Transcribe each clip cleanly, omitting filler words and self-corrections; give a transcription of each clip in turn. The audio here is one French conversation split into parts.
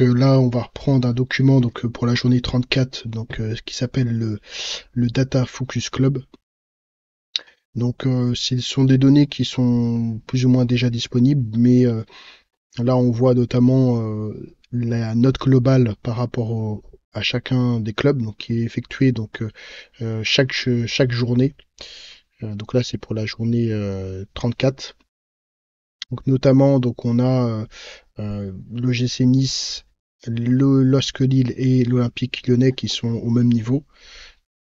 Là, on va reprendre un document pour la journée 34, qui s'appelle le Data Focus Club. Ce sont des données qui sont plus ou moins déjà disponibles, mais là, on voit notamment la note globale par rapport à chacun des clubs, donc qui est effectuée chaque journée. Donc là, c'est pour la journée 34. Donc notamment, on a l'OGC Nice, le LOSC Lille et l'Olympique Lyonnais qui sont au même niveau.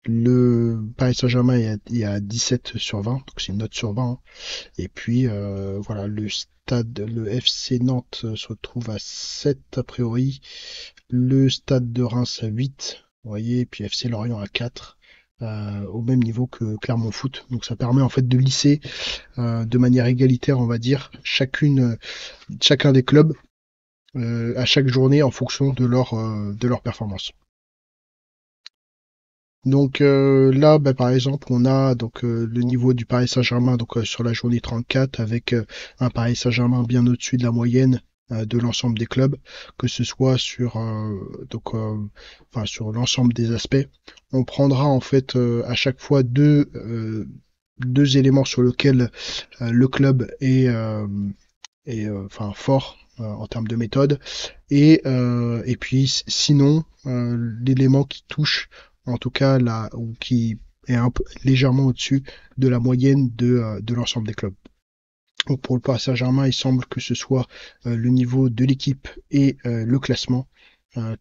Le Paris Saint-Germain est à 17 sur 20, donc c'est une note sur 20, hein. Et puis voilà, le FC Nantes se retrouve à 7 a priori, le Stade de Reims à 8, vous voyez, et puis FC Lorient à 4, au même niveau que Clermont Foot. Donc ça permet en fait de lisser de manière égalitaire, on va dire, chacun des clubs à chaque journée en fonction de leur performance. Là, par exemple, on a le niveau du Paris Saint-Germain sur la journée 34 avec un Paris Saint-Germain bien au-dessus de la moyenne de l'ensemble des clubs, que ce soit sur l'ensemble des aspects. On prendra en fait à chaque fois deux éléments sur lesquels le club est fort en termes de méthode et puis sinon l'élément qui touche en tout cas là ou qui est un peu légèrement au-dessus de la moyenne de l'ensemble des clubs. Donc pour le Paris Saint-Germain, il semble que ce soit le niveau de l'équipe et le classement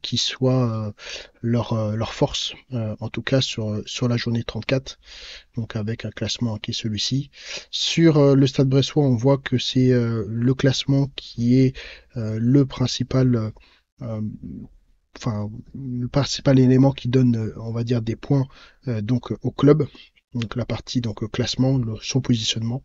qui soit leur force, en tout cas sur la journée 34, donc avec un classement qui est celui-ci. Sur le Stade Bressois, on voit que c'est le classement qui est le principal, euh, le principal élément qui donne, on va dire, des points au club. Donc la partie classement, son positionnement.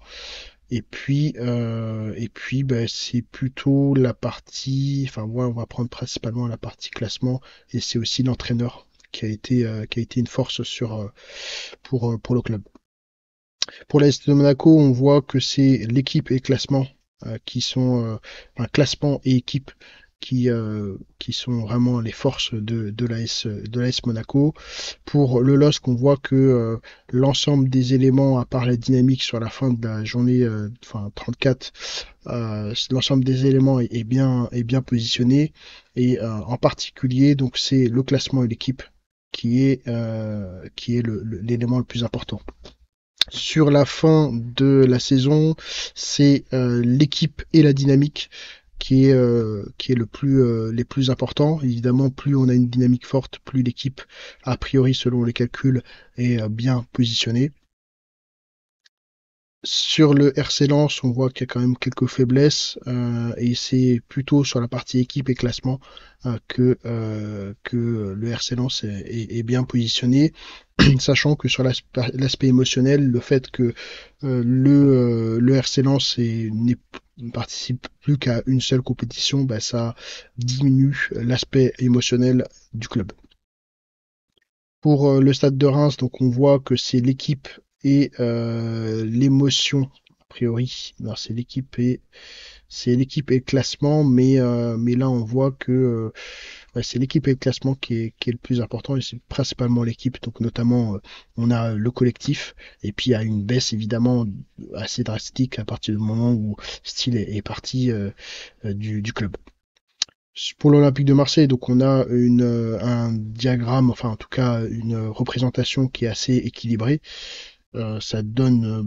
C'est plutôt la partie, enfin ouais, on va prendre principalement la partie classement et c'est aussi l'entraîneur qui a été une force pour le club. Pour l'AS de Monaco, on voit que c'est l'équipe et classement qui sont classement et équipe qui sont vraiment les forces de l'AS Monaco. Pour le LOSC, on voit que l'ensemble des éléments, à part la dynamique sur la fin de la journée 34, l'ensemble des éléments est bien positionné. Et en particulier, donc c'est le classement et l'équipe qui est l'élément le plus important. Sur la fin de la saison, c'est l'équipe et la dynamique qui est les plus importants. Évidemment, plus on a une dynamique forte, plus l'équipe, a priori, selon les calculs, est bien positionnée. Sur le RC Lens, on voit qu'il y a quand même quelques faiblesses et c'est plutôt sur la partie équipe et classement que le RC Lens est bien positionné, sachant que sur l'aspect émotionnel, le fait que le RC Lens ne participe plus qu'à une seule compétition, ça diminue l'aspect émotionnel du club. Pour le Stade de Reims, donc on voit que c'est l'équipe et l'émotion, a priori. Non, c'est l'équipe et le classement, mais là on voit que ouais, c'est l'équipe et le classement qui est le plus important et c'est principalement l'équipe. Donc notamment on a le collectif et puis il y a une baisse évidemment assez drastique à partir du moment où Steele est parti du club. Pour l'Olympique de Marseille, donc on a un diagramme, enfin en tout cas une représentation qui est assez équilibrée. Ça donne,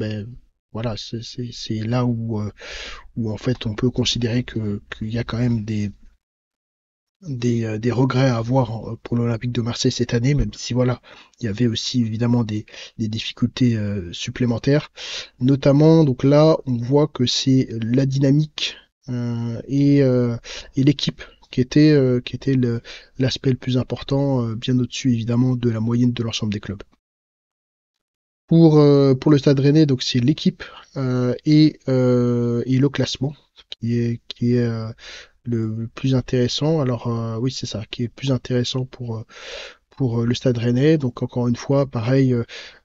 voilà, c'est là où en fait on peut considérer qu'il y a quand même des regrets à avoir pour l'Olympique de Marseille cette année, même si voilà, il y avait aussi évidemment des difficultés supplémentaires. Notamment, donc là, on voit que c'est la dynamique et l'équipe qui était l'aspect le plus important, bien au-dessus évidemment de la moyenne de l'ensemble des clubs. Pour le Stade Rennais, donc c'est l'équipe et le classement qui est le plus intéressant. Alors oui, c'est ça, qui est le plus intéressant pour le Stade Rennais. Donc encore une fois, pareil,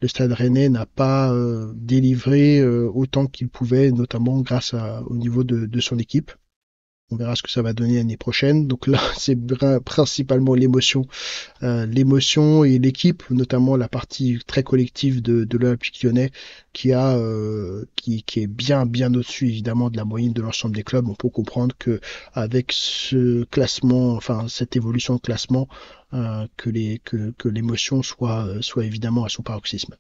le Stade Rennais n'a pas délivré autant qu'il pouvait, notamment grâce au niveau de son équipe. On verra ce que ça va donner l'année prochaine. Donc là, c'est principalement l'émotion et l'équipe, notamment la partie très collective de l'Olympique Lyonnais, qui est bien au-dessus évidemment de la moyenne de l'ensemble des clubs. On peut comprendre que avec ce classement, enfin cette évolution de classement, que l'émotion soit évidemment à son paroxysme.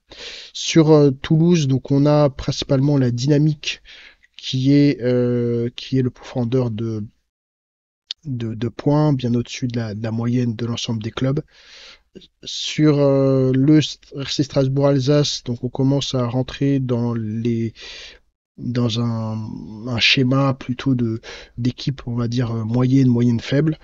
Sur Toulouse, donc on a principalement la dynamique qui est le profondeur de points, bien au-dessus de la moyenne de l'ensemble des clubs. Sur le RC Strasbourg-Alsace, donc on commence à rentrer dans un schéma plutôt d'équipe, on va dire moyenne faible,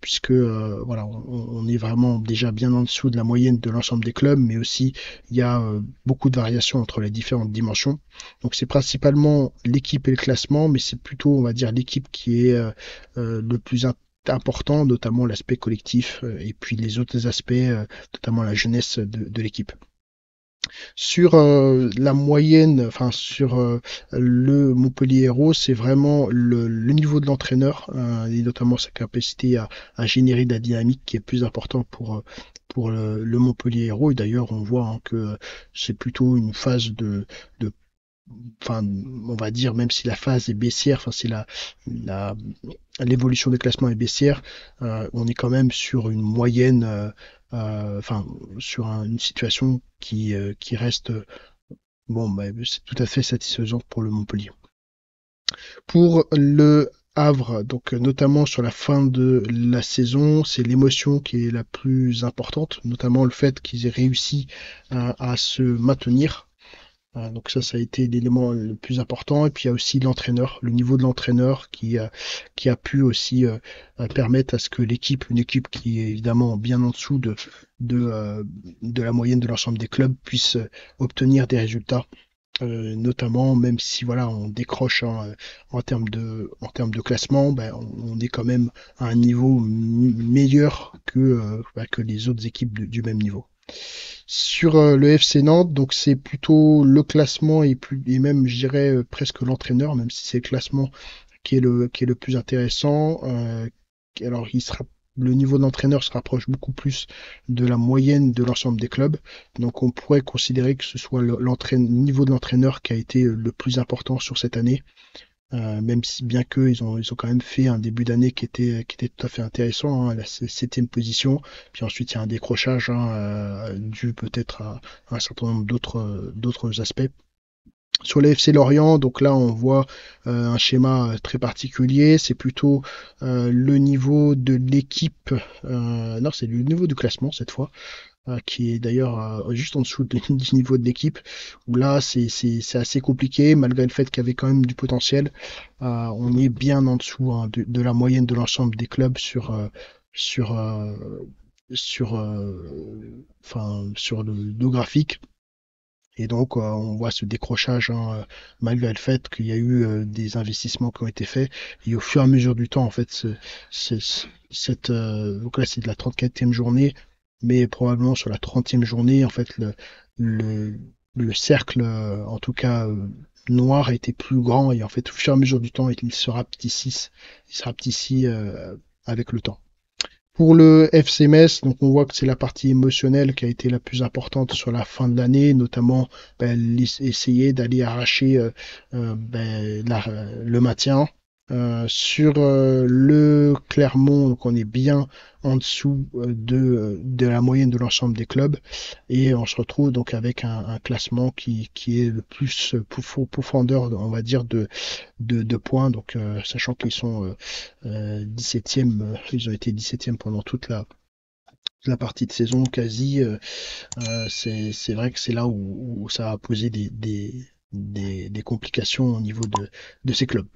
puisque voilà, on est vraiment déjà bien en dessous de la moyenne de l'ensemble des clubs, mais aussi il y a beaucoup de variations entre les différentes dimensions. Donc c'est principalement l'équipe et le classement, mais c'est plutôt, on va dire, l'équipe qui est le plus important, notamment l'aspect collectif et puis les autres aspects, notamment la jeunesse de l'équipe. Sur la moyenne, enfin sur le Montpellier Hérault, c'est vraiment le niveau de l'entraîneur et notamment sa capacité à générer de la dynamique qui est plus important pour le Montpellier Hérault. Et d'ailleurs, on voit que c'est plutôt une phase de enfin, on va dire, même si la phase est baissière, enfin, si la, l'évolution des classements est baissière, on est quand même sur une moyenne, enfin, sur une situation qui reste, bon, bah, c'est tout à fait satisfaisant pour le Montpellier. Pour le Havre, donc notamment sur la fin de la saison, c'est l'émotion qui est la plus importante, notamment le fait qu'ils aient réussi à se maintenir. Donc ça a été l'élément le plus important. Et puis il y a aussi l'entraîneur, le niveau de l'entraîneur qui a pu aussi permettre à ce que une équipe qui est évidemment bien en dessous de la moyenne de l'ensemble des clubs, puisse obtenir des résultats. Notamment, même si voilà, on décroche en termes de classement, ben, on est quand même à un niveau meilleur que les autres équipes du même niveau. Sur le FC Nantes, donc c'est plutôt le classement et même, je dirais, presque l'entraîneur, même si c'est le classement qui est le plus intéressant. Alors, le niveau d'entraîneur se rapproche beaucoup plus de la moyenne de l'ensemble des clubs. Donc, on pourrait considérer que ce soit le niveau de l'entraîneur qui a été le plus important sur cette année. Même si bien que ils ont quand même fait un début d'année qui était tout à fait intéressant, hein, la septième position. Puis ensuite il y a un décrochage dû peut-être à un certain nombre d'autres aspects. Sur le FC Lorient, donc là on voit un schéma très particulier. C'est plutôt le niveau de l'équipe. Non, c'est le niveau du classement cette fois qui est d'ailleurs juste en dessous du niveau de l'équipe, où là c'est assez compliqué, malgré le fait qu'il y avait quand même du potentiel. On est bien en dessous hein, de la moyenne de l'ensemble des clubs sur, euh, sur le graphique. Et donc, on voit ce décrochage, hein, malgré le fait qu'il y a eu des investissements qui ont été faits. Et au fur et à mesure du temps, en fait, donc là, c'est de la 34e journée, mais probablement sur la 30e journée, en fait, le, le cercle, en tout cas, noir a été plus grand. Et en fait, au fur et à mesure du temps, il se rapetit avec le temps. Pour le FC Metz, donc on voit que c'est la partie émotionnelle qui a été la plus importante sur la fin de l'année, notamment essayer d'aller arracher le maintien. Sur le Clermont, donc on est bien en dessous de la moyenne de l'ensemble des clubs et on se retrouve donc avec un classement qui est le plus profondeur, on va dire, de points. Donc sachant qu'ils sont 17e, ils ont été 17e pendant toute la partie de saison quasi. C'est vrai que c'est là où ça a posé des complications au niveau de ces clubs.